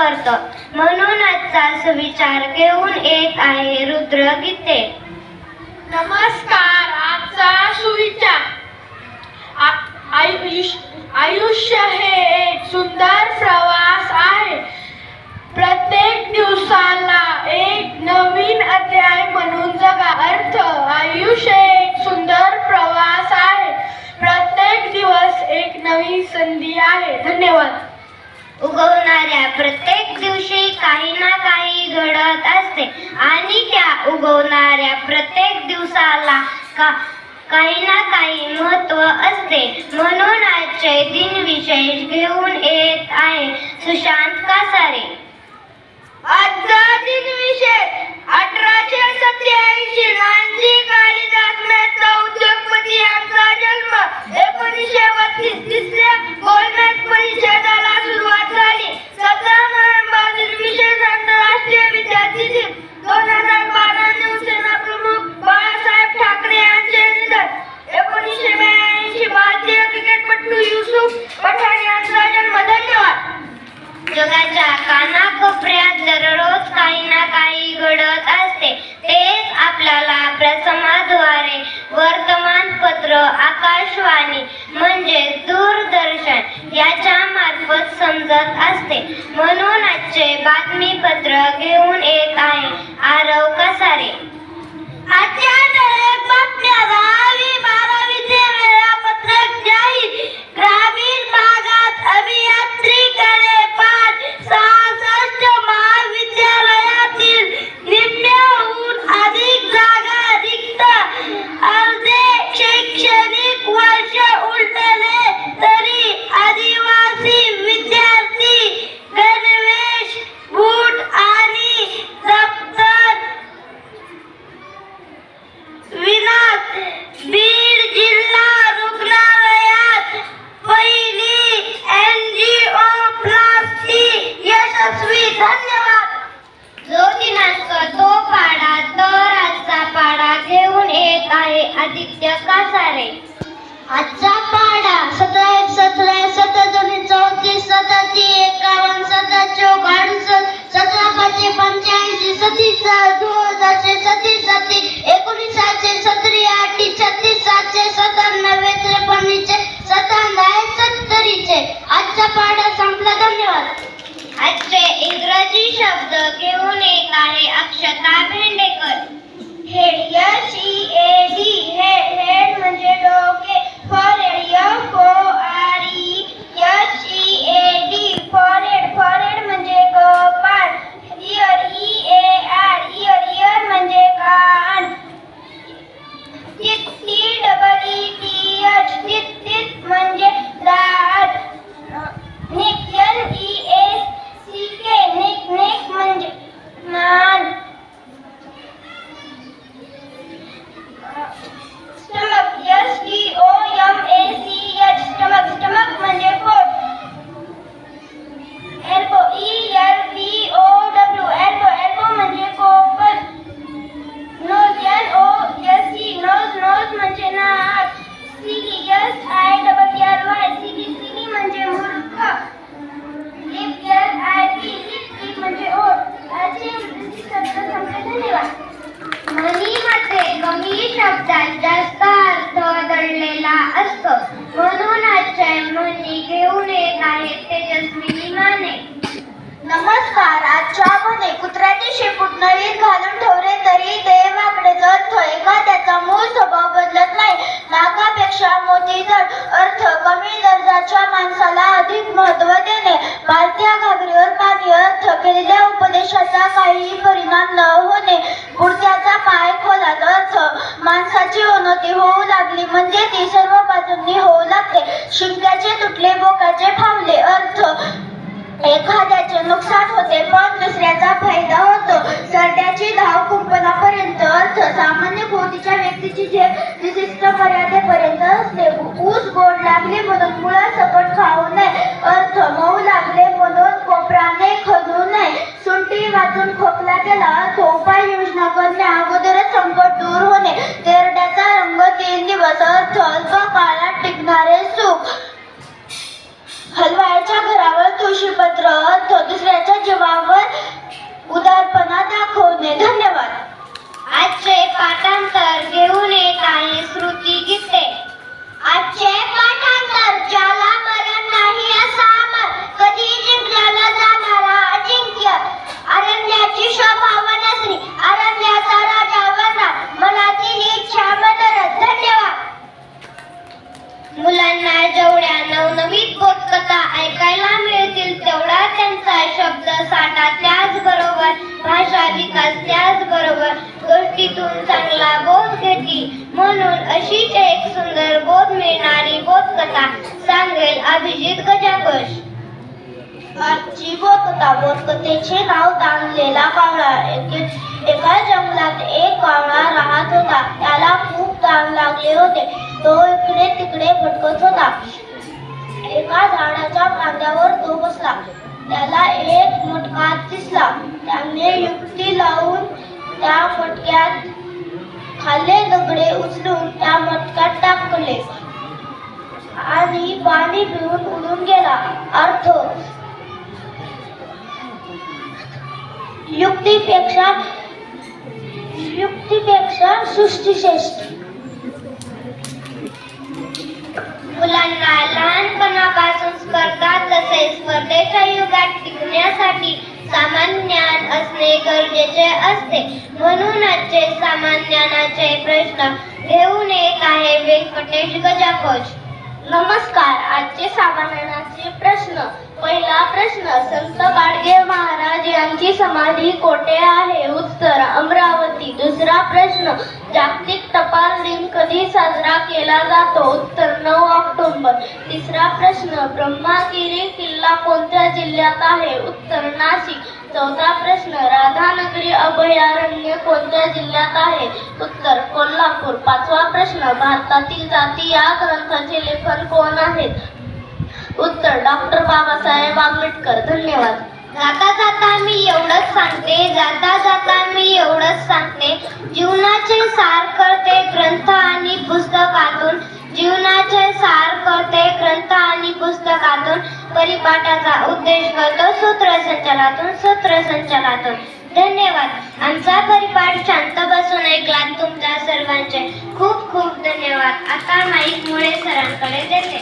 करतो. म्हणून आजचा सुविचार घेऊन येत आहे रुद्रगीते. नमस्कार. आजचा सुविचार. आयुष्य हे एक सुंदर प्रवास आहे. प्रत्येक दिवसाला एक नवीन अध्याय म्हणून जगा. अर्थ: आयुष्य एक सुंदर प्रवास आहे. प्रत्येक दिवस एक नवी संधी आहे. धन्यवाद. उगवणाऱ्या प्रत्येक दिवशी काही ना काही घडत असते आणि त्या उगवणाऱ्या प्रत्येक दिवसाला काही ना काही महत्त्व असते. म्हणून आजचे दिन विशेष घेऊन येत आहे सुशांत कासारे. आजचा दिन विशेष 1887 नानजी कालिदास मेहता उद्योगपती यांचा जन्म. 1932 तिसऱ्या गोलमेज परिषदेला सुरुवात झाली. 17 नोव्हेंबर विशेष आंतरराष्ट्रीय विद्यार्थी दिन. 2012 शिवसेना प्रमुख बाळासाहेब ठाकरे यांचे निधन. 1982 भारतीय क्रिकेटपटू युसूफ पठाण यांचा जन्म. धन्यवाद. जगाच्या कानाकोपऱ्यात दररोज काही ना काही घडत असते. तेच आपल्याला प्रसारणाद्वारे वर्तमानपत्र, आकाशवाणी म्हणजे दूरदर्शन याच्या मार्फत समजत असते. म्हणून आजचे बातमीपत्र घेऊन येत आहे आरव कासारे. आजच्या ठळक बातम्या. 10वी-12वीचे वेळापत्रक जाहीर. ग्रामीण भागात अभियांत्रिकीकडे पाठ. 66 महाविद्यालयातील निम्म्याहून अधिक जागा रिक्त. अर्धे शैक्षणिक वर्ष उलटले तरी आदिवासी विद्यार्थी गणवेश, बूट आणि दप्तर विनात. बीड जिल्हा रुग्णालयात पहिली एंजिओप्लास्टी यशस्वी. धन्यवाद. जो दिनांक तो पाडा तर आजचा पाडा घेऊन येत आहे आदित्य कासारे. आजचा पाडा 17 17 17 34 37 51 57 68 17 5 85 37 2000 37 19 17 8 36 797 53 70 आजचा पाडा संपला. धन्यवाद. आजचे इंग्रजी शब्द घेऊन येत आहे अक्षता भेंडेकर. हेड. HEAD. हेड म्हणजे डोके. फॉरहेड. FOREHEAD. फॉरहेड म्हणजे कपाळ. इयर. इयर म्हणजे कान. TEETH म्हणजे दात. नेक. नेक म्हणजे मान. स्टमक. STOMACH. स्टमक म्हणजे पोट. एल्बो. ELBOW. एल्बो म्हणजे कोपर. नोज. NOSE. नोज म्हणजे नाक. सिली. सिली म्हणजे मूर्ख. लिप. लिप म्हणजे ओठ. असे शब्द संपले. धन्यवाद. म्हणीमध्ये कमी शब्दात जास्त अर्थ दडलेला असतो. म्हणून आजच्या म्हणी घेऊन येत आहेत तेजस्विनी माने. नमस्कार. आजच्या म्हणी. कुत्र्याने शेपूट नळीत घालून ठेवले तरी ते वाकडे जळतो. एखाद्याचा मूळ स्वभाव बदलत नाही. नाकापेक्षा मोती जड. अर्थ: कमी दर्जाच्या माणसाला अधिक महत्त्व देणे. पालत्या घागरीवर पाणी. अर्थ: केलेल्या उपदेशाचा काहीही परिणाम न होणे. पुढच्याचा पाय खोलात. अर्थ: माणसाची उन्नती होऊ लागली म्हणजे ती सर्व बाजूंनी होऊ लागते. शिंक्याचे तुटले बोकाचे फावले. अर्थ: एखाद्याचे नुकसान होते पण दुसऱ्याचा फायदा होतो. सरड्याची धाव कुंपणापर्यंत. अर्थ: सामान्य कोटीच्या व्यक्तीची झेप विशिष्ट मर्यादेपर्यंत असते. ऊस गोड लागले म्हणून मुळा सकट खाऊ नये. अर्थ: मऊ लागले म्हणून कोपराने खणू नये. सुंठी वाजून खोकला गेला. अर्थ: उपाययोजना करण्या अगोदरच संकट दूर होणे. तेरड्याचा रंग 3 दिवस. अर्थ: अल्प काळात टिकणारे सुख. हलवायच्या घरावर तुळशीपत्र. अर्थ: दुसऱ्याच्या जीवाला मुलांना जेवढ्या नवनवीन बोधकथा ऐकायला मिळतील तेवढा त्यांचा शब्द साठा त्याचबरोबर भाषा विकास त्याचबरोबर गोष्टीतून चांगला बोध घेतील. म्हणून अशीच एक सुंदर बोध मिळणारी बोधकथा सांगेल अभिजित गजाकश. आजची बोधकथेचे नाव ताणलेला कावळा. एका जंगलात एक कावळा राहत होता. त्याला खूप ताण लागले होते. तो इकडे तिकडे भटकत होता. एका झाडाच्या फांद्यावर तो बसला. त्याला एक मटका दिसला. त्याने युक्ती लावून त्या मटक्यात खाल्ले दगडे उचलून त्या मटक्यात टाकले आणि पाणी पिऊन उडून गेला. अर्थ युक्तीपेक्षा सृष्टीश्रेष्ठ. मुलांना लहानपणापासून स्पर्धा तसेच स्पर्धेच्या युगात टिकण्यासाठी सामान्य ज्ञान असणे गरजेचे असते. म्हणून आजचे सामान्य ज्ञानाचे प्रश्न घेऊन येत आहे व्यंकटेश गजाकश. नमस्कार. आजचे सामान्याचे प्रश्न. पहिला प्रश्न, संत गाडगे महाराज यांची समाधी कोठे आहे? उत्तर, अमरावती. दुसरा प्रश्न, जागतिक टपाल दिन कधी साजरा केला जातो? उत्तर, 9 ऑक्टोबर. तिसरा प्रश्न, ब्रह्मगिरी किल्ला कोणत्या जिल्ह्यात आहे? उत्तर, नाशिक. चौथा प्रश्न, राधानगरी अभयारण्य कोणत्या जिल्ह्यात आहे? उत्तर, कोल्हापूर. पाचवा प्रश्न, भारतातील जाती या ग्रंथाचे लेखक कोण आहेत? उत्तर, डॉक्टर बाबासाहेब आंबेडकर. धन्यवाद. जाता जाता मी एवढंच सांगते, जीवनाचे सार करते ग्रंथ आणि पुस्तकातून. परिपाठाचा उद्देश करतो सूत्रसंचालातून. धन्यवाद. आमचा परिपाठ शांत बसून ऐकलात तुमच्या सर्वांचे खूप खूप धन्यवाद. आता माईक मुळे सरांकडे देते.